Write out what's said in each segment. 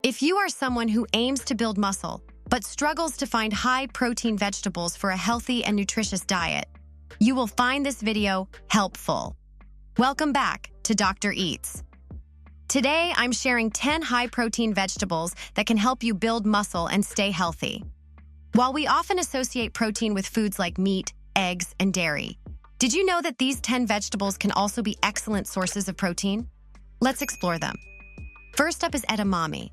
If you are someone who aims to build muscle, but struggles to find high-protein vegetables for a healthy and nutritious diet, you will find this video helpful. Welcome back to Dr. Eats. Today, I'm sharing 10 high-protein vegetables that can help you build muscle and stay healthy. While we often associate protein with foods like meat, eggs, and dairy, did you know that these 10 vegetables can also be excellent sources of protein? Let's explore them. First up is edamame.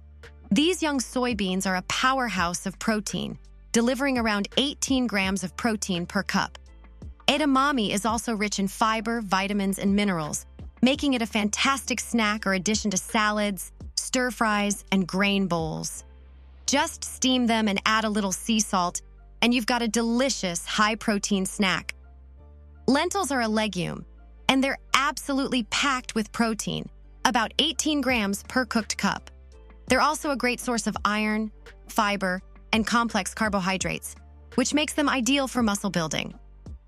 These young soybeans are a powerhouse of protein, delivering around 18 grams of protein per cup. Edamame is also rich in fiber, vitamins, and minerals, making it a fantastic snack or addition to salads, stir-fries, and grain bowls. Just steam them and add a little sea salt, and you've got a delicious high-protein snack. Lentils are a legume, and they're absolutely packed with protein, about 18 grams per cooked cup. They're also a great source of iron, fiber, and complex carbohydrates, which makes them ideal for muscle building.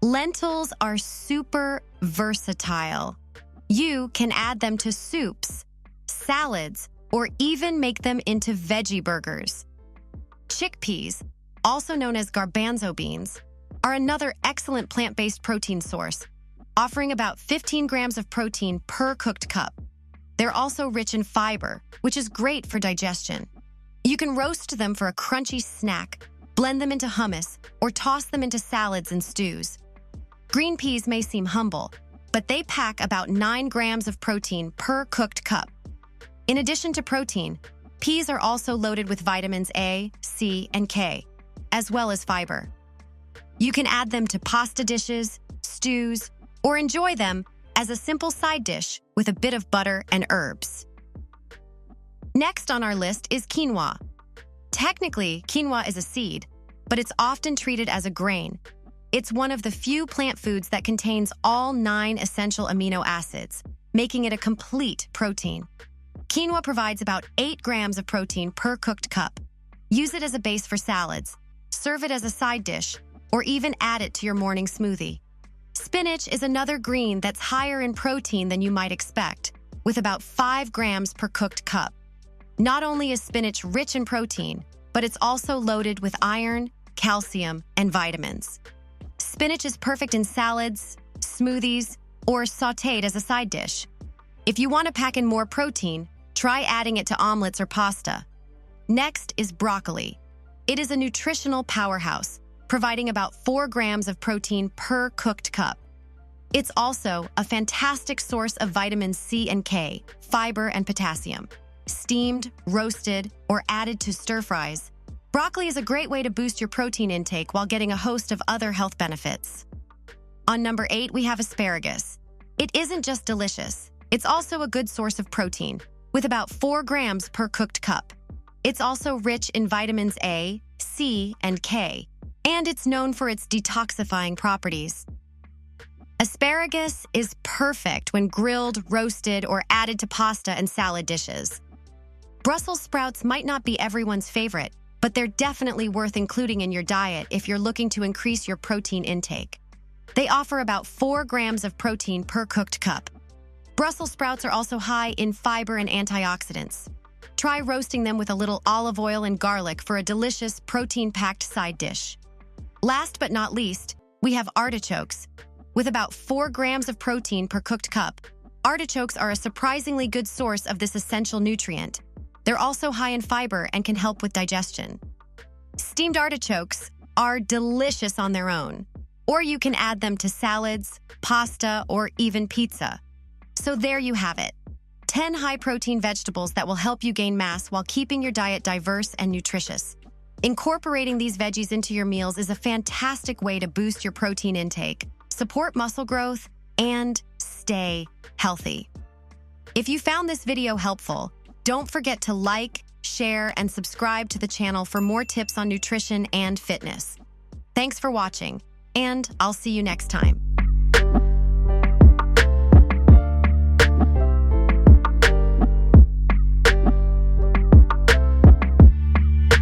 Lentils are super versatile. You can add them to soups, salads, or even make them into veggie burgers. Chickpeas, also known as garbanzo beans, are another excellent plant-based protein source, offering about 15 grams of protein per cooked cup. They're also rich in fiber, which is great for digestion. You can roast them for a crunchy snack, blend them into hummus, or toss them into salads and stews. Green peas may seem humble, but they pack about 9 grams of protein per cooked cup. In addition to protein, peas are also loaded with vitamins A, C, and K, as well as fiber. You can add them to pasta dishes, stews, or enjoy them as a simple side dish with a bit of butter and herbs. Next on our list is quinoa. Technically, quinoa is a seed, but it's often treated as a grain. It's one of the few plant foods that contains all 9 essential amino acids, making it a complete protein. Quinoa provides about 8 grams of protein per cooked cup. Use it as a base for salads, serve it as a side dish, or even add it to your morning smoothie. Spinach is another green that's higher in protein than you might expect, with about 5 grams per cooked cup. Not only is spinach rich in protein, but it's also loaded with iron, calcium, and vitamins. Spinach is perfect in salads, smoothies, or sautéed as a side dish. If you want to pack in more protein, try adding it to omelets or pasta. Next is broccoli. It is a nutritional powerhouse, providing about 4 grams of protein per cooked cup. It's also a fantastic source of vitamins C and K, fiber, and potassium. Steamed, roasted, or added to stir-fries, broccoli is a great way to boost your protein intake while getting a host of other health benefits. On number 8, we have asparagus. It isn't just delicious, it's also a good source of protein, with about 4 grams per cooked cup. It's also rich in vitamins A, C, and K, and it's known for its detoxifying properties. Asparagus is perfect when grilled, roasted, or added to pasta and salad dishes. Brussels sprouts might not be everyone's favorite, but they're definitely worth including in your diet if you're looking to increase your protein intake. They offer about 4 grams of protein per cooked cup. Brussels sprouts are also high in fiber and antioxidants. Try roasting them with a little olive oil and garlic for a delicious protein-packed side dish. Last but not least, we have artichokes. With about 4 grams of protein per cooked cup, artichokes are a surprisingly good source of this essential nutrient. They're also high in fiber and can help with digestion. Steamed artichokes are delicious on their own, or you can add them to salads, pasta, or even pizza. So there you have it, 10 high-protein vegetables that will help you gain mass while keeping your diet diverse and nutritious. Incorporating these veggies into your meals is a fantastic way to boost your protein intake, support muscle growth, and stay healthy. If you found this video helpful, don't forget to like, share, and subscribe to the channel for more tips on nutrition and fitness. Thanks for watching, and I'll see you next time.